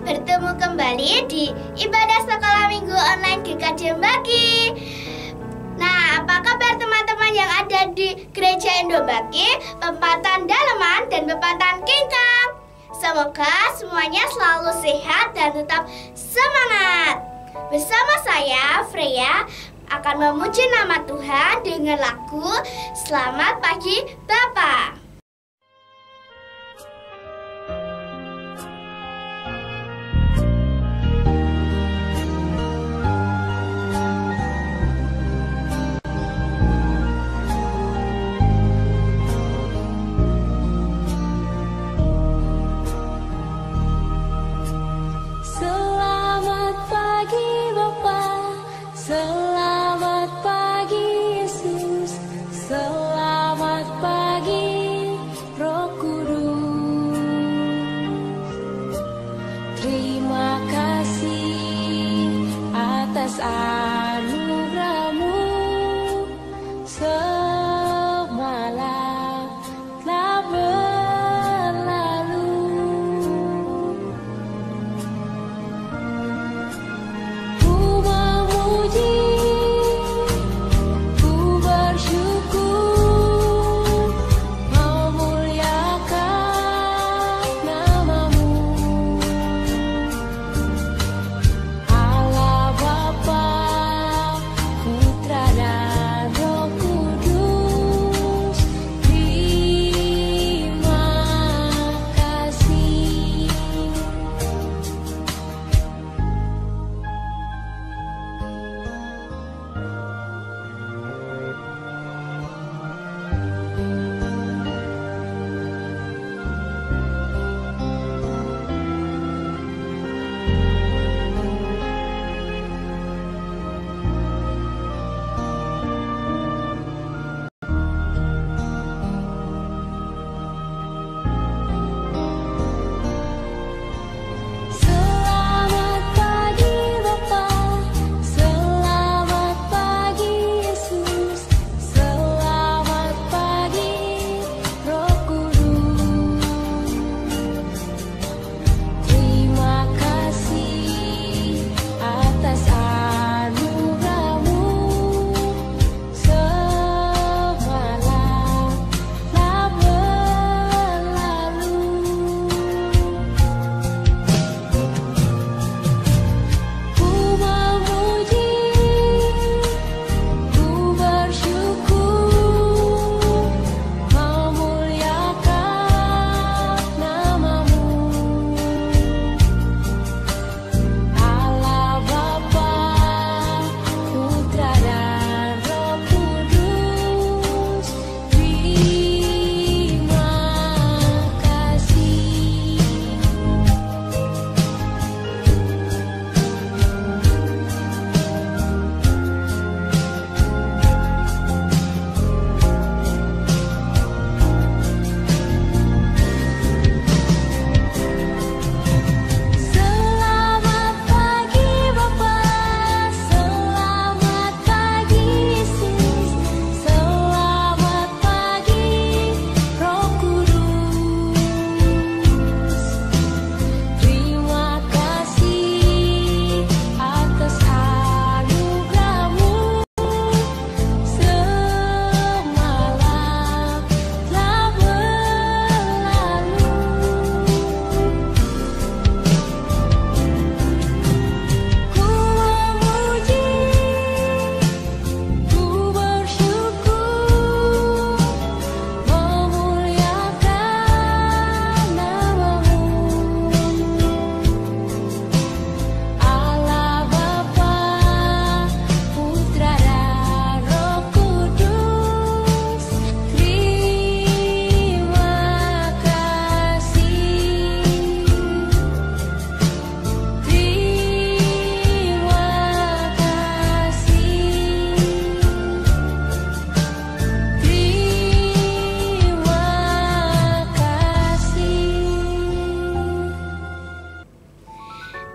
bertemu kembali di ibadah sekolah minggu online GKJ Baki. Nah, apa kabar teman-teman yang ada di Gereja Indo Baki, Pempatan Daleman, dan Pempatan Kingkang? Semoga semuanya selalu sehat dan tetap semangat. Bersama saya, Freya, akan memuji nama Tuhan dengan lagu Selamat Pagi Bapa.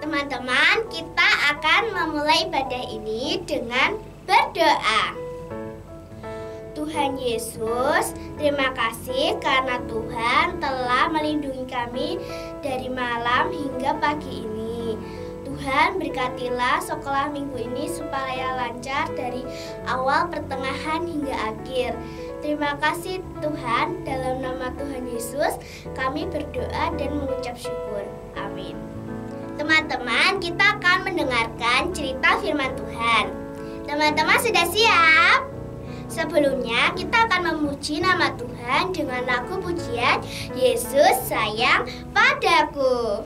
Teman-teman, kita akan memulai ibadah ini dengan berdoa. Tuhan Yesus, terima kasih karena Tuhan telah melindungi kami dari malam hingga pagi ini. Tuhan berkatilah sekolah minggu ini supaya lancar dari awal, pertengahan hingga akhir. Terima kasih Tuhan, dalam nama Tuhan Yesus kami berdoa dan mengucap syukur. Amin. Teman-teman, kita akan mendengarkan cerita firman Tuhan. Teman-teman sudah siap? Sebelumnya kita akan memuji nama Tuhan dengan lagu pujian Yesus Sayang Padaku.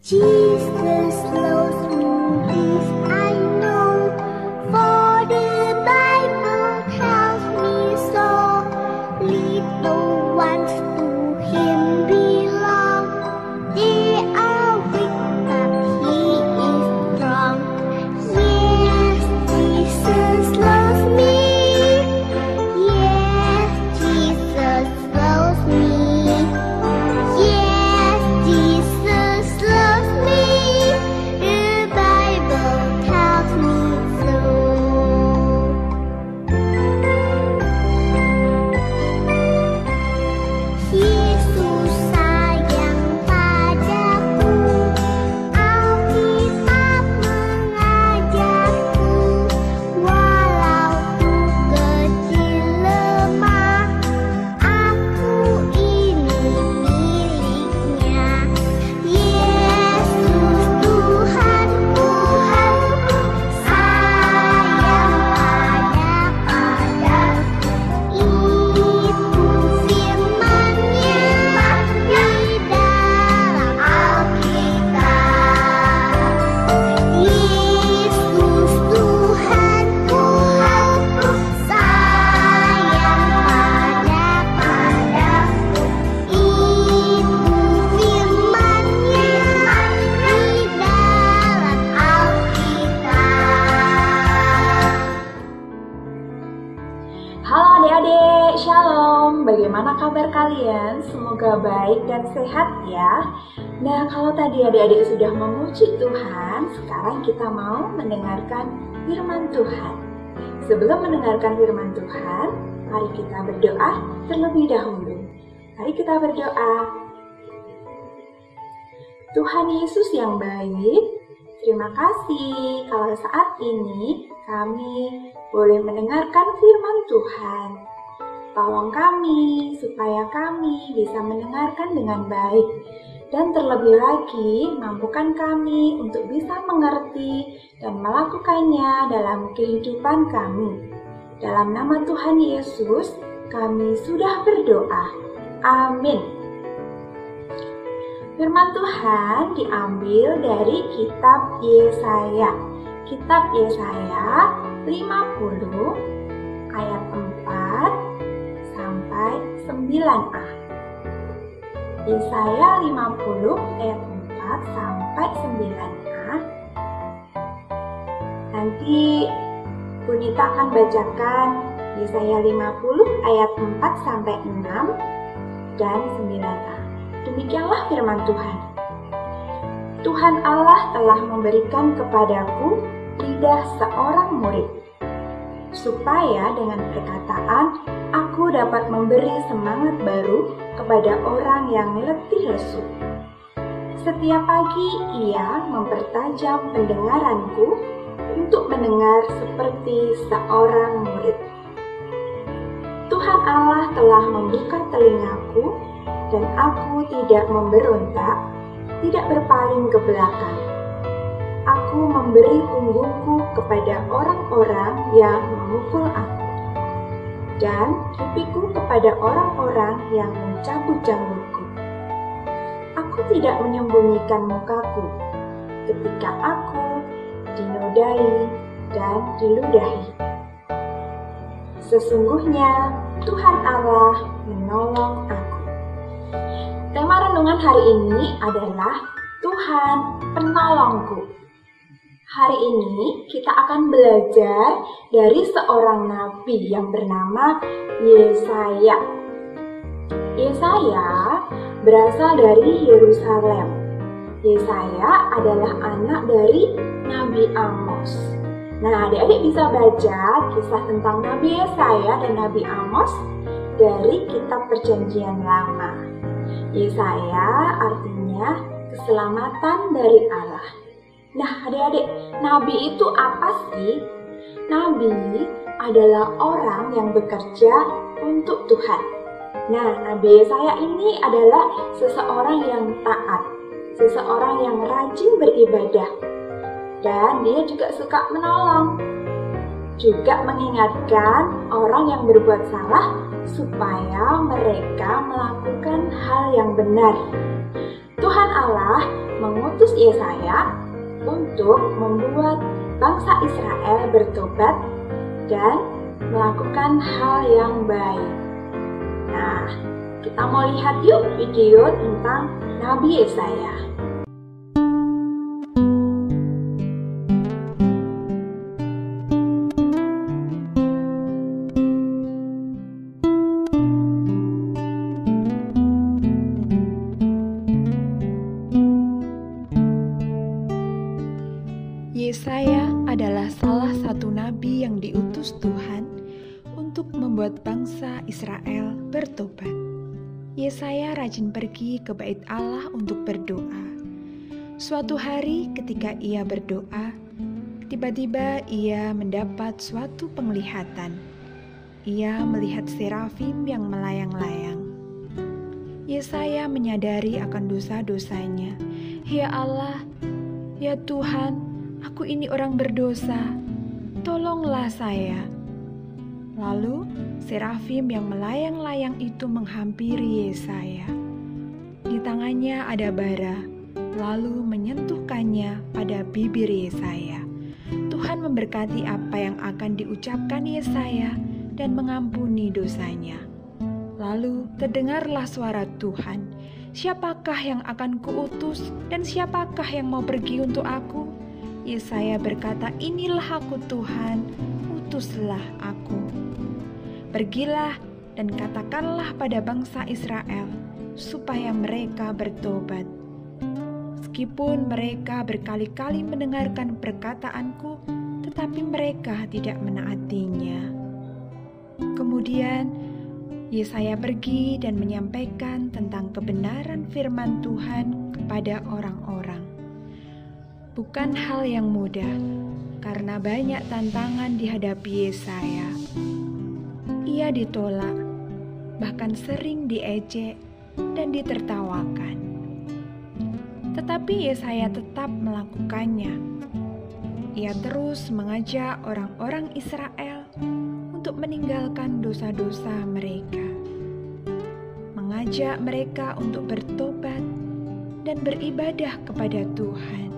Jesus loves me, this I know, for the Bible tells me so. Little ones to Him belong, they are weak but He is strong. Yes, Jesus loves me. Yes, Jesus loves me. Yes, Jesus loves me. The Bible tells me so. Yesus sayang padaku, Alkitab mengajarku, walau ku kecil lemah, aku ini miliknya. Yesus Tuhanku, sayang padaku, itu firman-Nya di dalam Alkitab. Yesus Tuhanku, sayang padaku, itu firman-Nya di dalam Alkitab. Halo adik-adik, shalom. Bagaimana kabar kalian? Semoga baik dan sehat ya. Nah, kalau tadi adik-adik sudah memuji Tuhan, sekarang kita mau mendengarkan firman Tuhan. Sebelum mendengarkan firman Tuhan, mari kita berdoa terlebih dahulu. Mari kita berdoa. Tuhan Yesus yang baik, terima kasih kalau saat ini kami boleh mendengarkan firman Tuhan. Tolong kami supaya kami bisa mendengarkan dengan baik, dan terlebih lagi mampukan kami untuk bisa mengerti dan melakukannya dalam kehidupan kami. Dalam nama Tuhan Yesus kami sudah berdoa. Amin. Firman Tuhan diambil dari kitab Yesaya. Kitab Yesaya 50 ayat 4 sampai 9a. Yesaya 50 ayat 4 sampai 9a. Nanti Bunita akan bacakan Yesaya 50 ayat 4 sampai 6 dan 9a. Demikianlah firman Tuhan. Tuhan Allah telah memberikan kepadaku lidah seorang murid, supaya dengan perkataan aku dapat memberi semangat baru kepada orang yang letih lesu. Setiap pagi ia mempertajam pendengaranku untuk mendengar seperti seorang murid. Tuhan Allah telah membuka telingaku, dan aku tidak memberontak, tidak berpaling ke belakang. Aku memberi punggungku kepada orang-orang yang memukul aku, dan pipiku kepada orang-orang yang mencabut janggutku. Aku tidak menyembunyikan mukaku ketika aku dinodai dan diludahi. Sesungguhnya Tuhan Allah menolong aku. Tema renungan hari ini adalah Tuhan penolongku. Hari ini kita akan belajar dari seorang nabi yang bernama Yesaya. Yesaya berasal dari Yerusalem. Yesaya adalah anak dari Nabi Amos. Nah, adik-adik bisa baca kisah tentang Nabi Yesaya dan Nabi Amos dari kitab Perjanjian Lama. Yesaya artinya keselamatan dari Allah. Nah, adik-adik, nabi itu apa sih? Nabi adalah orang yang bekerja untuk Tuhan. Nah, Nabi Yesaya ini adalah seseorang yang taat, seseorang yang rajin beribadah, dan dia juga suka menolong. Juga mengingatkan orang yang berbuat salah supaya mereka melakukan hal yang benar. Tuhan Allah mengutus Yesaya untuk membuat bangsa Israel bertobat dan melakukan hal yang baik. Nah, kita mau lihat yuk video tentang Nabi Yesaya. Yesaya adalah salah satu nabi yang diutus Tuhan untuk membuat bangsa Israel bertobat. Yesaya rajin pergi ke bait Allah untuk berdoa. Suatu hari ketika ia berdoa, tiba-tiba ia mendapat suatu penglihatan. Ia melihat serafim yang melayang-layang. Yesaya menyadari akan dosa-dosanya. Ya Allah, ya Tuhan, aku ini orang berdosa, tolonglah saya. Lalu serafim yang melayang-layang itu menghampiri Yesaya. Di tangannya ada bara, lalu menyentuhkannya pada bibir Yesaya. Tuhan memberkati apa yang akan diucapkan Yesaya dan mengampuni dosanya. Lalu terdengarlah suara Tuhan, siapakah yang akan kuutus dan siapakah yang mau pergi untuk aku? Yesaya berkata, inilah aku Tuhan, utuslah aku. Pergilah dan katakanlah pada bangsa Israel, supaya mereka bertobat. Meskipun mereka berkali-kali mendengarkan perkataanku, tetapi mereka tidak menaatinya. Kemudian Yesaya pergi dan menyampaikan tentang kebenaran firman Tuhan kepada orang-orang. Bukan hal yang mudah, karena banyak tantangan dihadapi Yesaya. Ia ditolak, bahkan sering diejek dan ditertawakan. Tetapi Yesaya tetap melakukannya. Ia terus mengajak orang-orang Israel untuk meninggalkan dosa-dosa mereka, mengajak mereka untuk bertobat dan beribadah kepada Tuhan.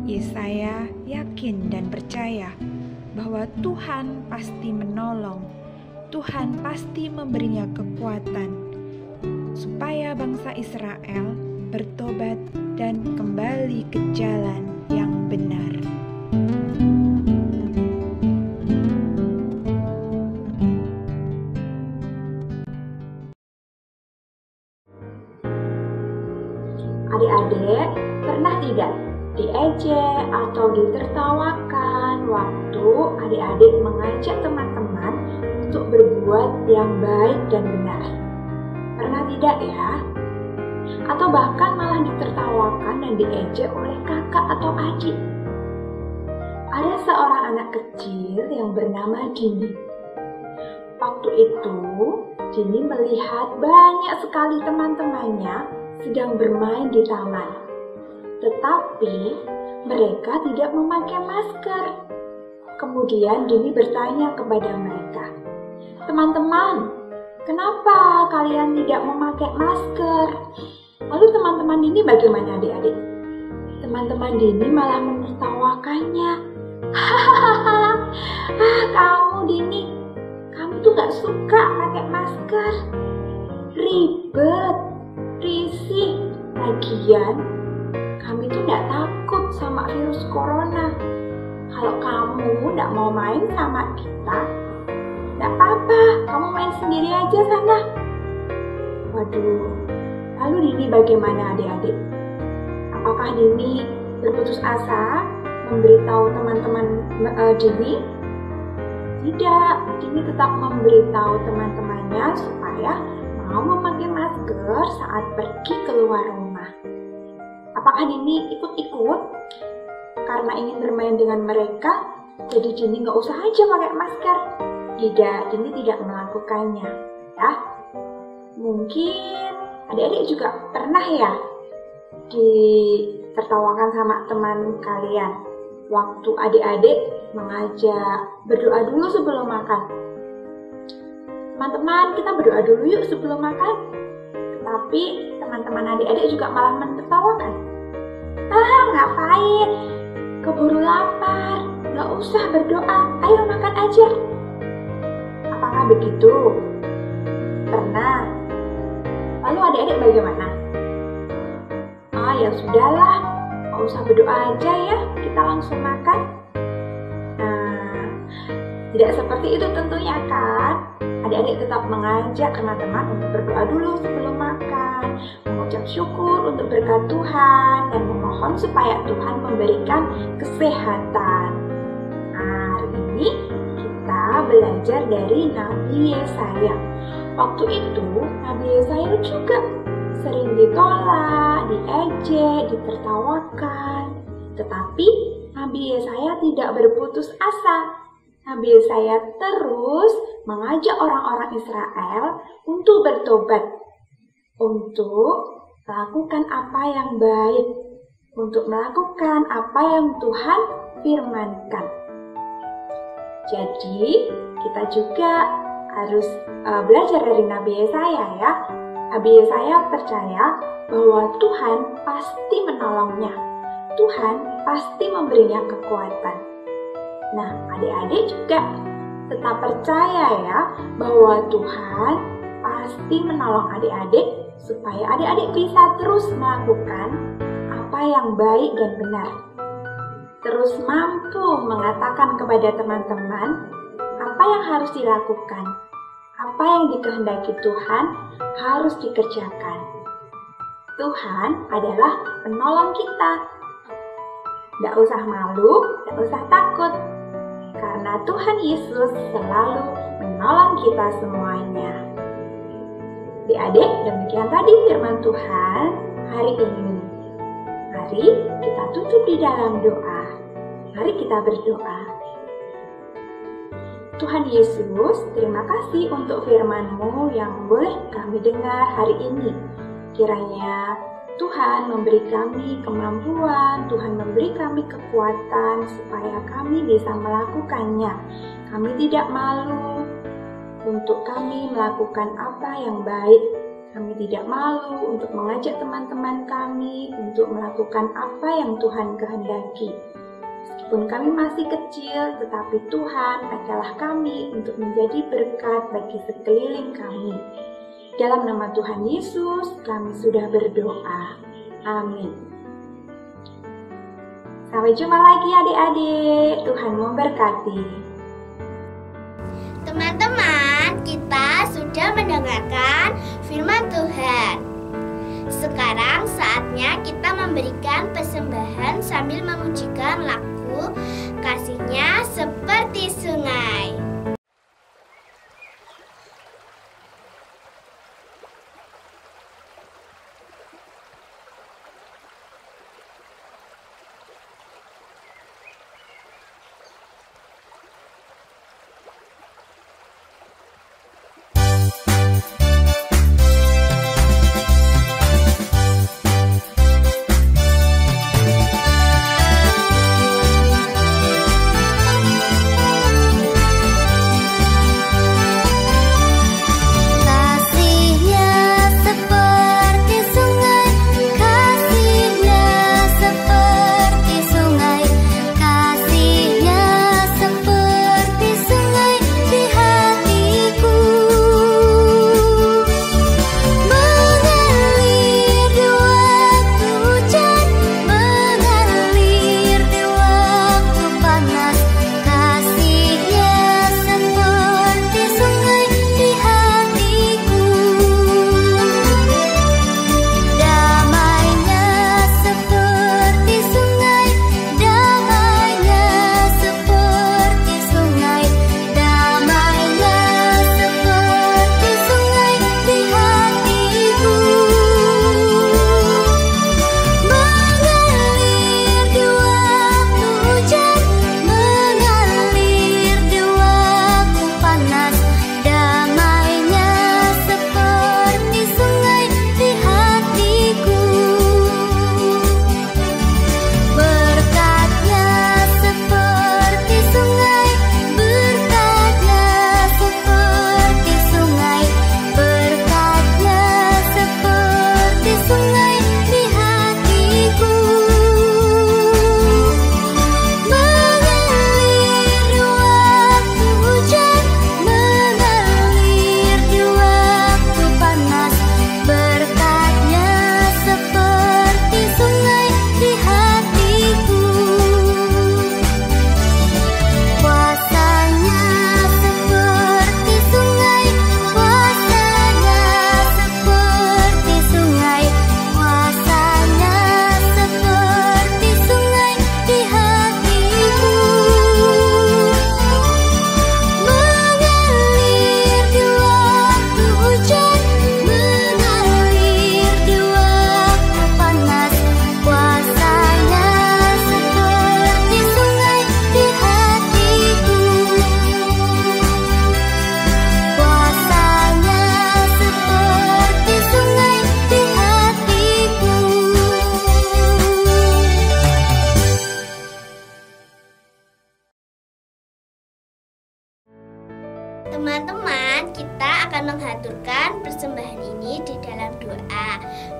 Yesaya yakin dan percaya bahwa Tuhan pasti menolong, Tuhan pasti memberinya kekuatan supaya bangsa Israel bertobat dan kembali ke jalan yang benar. Adik-adik, pernah tidak diejek atau ditertawakan waktu adik-adik mengajak teman-teman untuk berbuat yang baik dan benar? Pernah tidak ya? Atau bahkan malah ditertawakan dan diejek oleh kakak atau adik? Ada seorang anak kecil yang bernama Dini. Waktu itu, Dini melihat banyak sekali teman-temannya sedang bermain di taman. Tetapi mereka tidak memakai masker. Kemudian Dini bertanya kepada mereka, "Teman-teman, kenapa kalian tidak memakai masker?" Lalu teman-teman Dini bagaimana adik-adik? Teman-teman Dini malah menertawakannya. "Hahaha, kamu Dini, kamu tuh gak suka pakai masker. Ribet, risih. Lagian, kami tuh gak takut sama virus corona. Kalau kamu gak mau main sama kita, gak apa-apa, kamu main sendiri aja sana." Waduh, lalu Dini bagaimana adik-adik? Apakah Dini berputus asa memberitahu teman-teman Dini? Tidak, Dini tetap memberitahu teman-temannya temannya supaya mau memakai masker saat pergi keluar rumah. Apakah Dini ikut-ikut? Karena ingin bermain dengan mereka, jadi Dini nggak usah aja pakai masker. Tidak, Dini tidak melakukannya. Ya, mungkin adik-adik juga pernah ya ditertawakan sama teman kalian waktu adik-adik mengajak berdoa dulu sebelum makan. Teman-teman, kita berdoa dulu yuk sebelum makan. Tapi teman-teman adik-adik juga malah menertawakan. Ngapain? Keburu lapar, nggak usah berdoa, ayo makan aja. Apakah begitu? Pernah. Lalu adik-adik bagaimana? Ya sudahlah, nggak usah berdoa aja ya, kita langsung makan. Nah, tidak seperti itu tentunya kan? Adik-adik tetap mengajak teman-teman untuk berdoa dulu sebelum makan, mengucap syukur untuk berkat Tuhan, dan memohon supaya Tuhan memberikan kesehatan. Nah, hari ini kita belajar dari Nabi Yesaya. Waktu itu, Nabi Yesaya juga sering ditolak, diejek, ditertawakan. Tetapi Nabi Yesaya tidak berputus asa. Nabi Yesaya terus mengajak orang-orang Israel untuk bertobat, untuk melakukan apa yang baik, untuk melakukan apa yang Tuhan firmankan. Jadi kita juga harus belajar dari Nabi Yesaya ya. Nabi Yesaya percaya bahwa Tuhan pasti menolongnya. Tuhan pasti memberinya kekuatan. Nah, adik-adik juga tetap percaya ya bahwa Tuhan pasti menolong adik-adik supaya adik-adik bisa terus melakukan apa yang baik dan benar. Terus mampu mengatakan kepada teman-teman apa yang harus dilakukan, apa yang dikehendaki Tuhan harus dikerjakan. Tuhan adalah penolong kita. Tidak usah malu, tidak usah takut. Karena Tuhan Yesus selalu menolong kita semuanya. Adik-adik, demikian tadi firman Tuhan hari ini. Mari kita tutup di dalam doa. Mari kita berdoa. Tuhan Yesus, terima kasih untuk firman-Mu yang boleh kami dengar hari ini. Kiranya Tuhan memberi kami kemampuan, Tuhan memberi kami kekuatan supaya kami bisa melakukannya. Kami tidak malu untuk kami melakukan apa yang baik. Kami tidak malu untuk mengajak teman-teman kami untuk melakukan apa yang Tuhan kehendaki. Meskipun kami masih kecil, tetapi Tuhan pakailah kami untuk menjadi berkat bagi sekeliling kami. Dalam nama Tuhan Yesus, kami sudah berdoa. Amin. Sampai jumpa lagi adik-adik. Tuhan memberkati. Teman-teman, kita sudah mendengarkan firman Tuhan. Sekarang saatnya kita memberikan persembahan sambil memujikan lagu Kasih-Nya Seperti Sungai.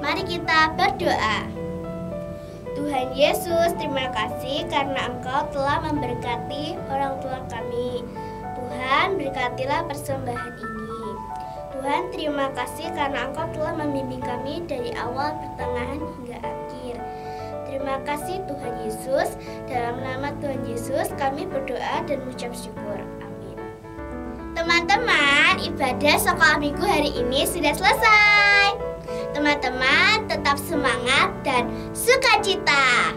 Mari kita berdoa. Tuhan Yesus, terima kasih karena Engkau telah memberkati orang tua kami. Tuhan, berkatilah persembahan ini. Tuhan, terima kasih karena Engkau telah membimbing kami dari awal, pertengahan, hingga akhir. Terima kasih Tuhan Yesus. Dalam nama Tuhan Yesus kami berdoa dan mengucap syukur. Amin. Teman-teman, ibadah sekolah minggu hari ini sudah selesai. Teman-teman tetap semangat dan sukacita.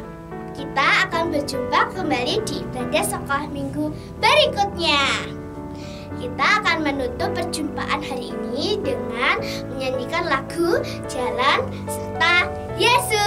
Kita akan berjumpa kembali di ibadah sekolah minggu berikutnya. Kita akan menutup perjumpaan hari ini dengan menyanyikan lagu Jalan Serta Yesus.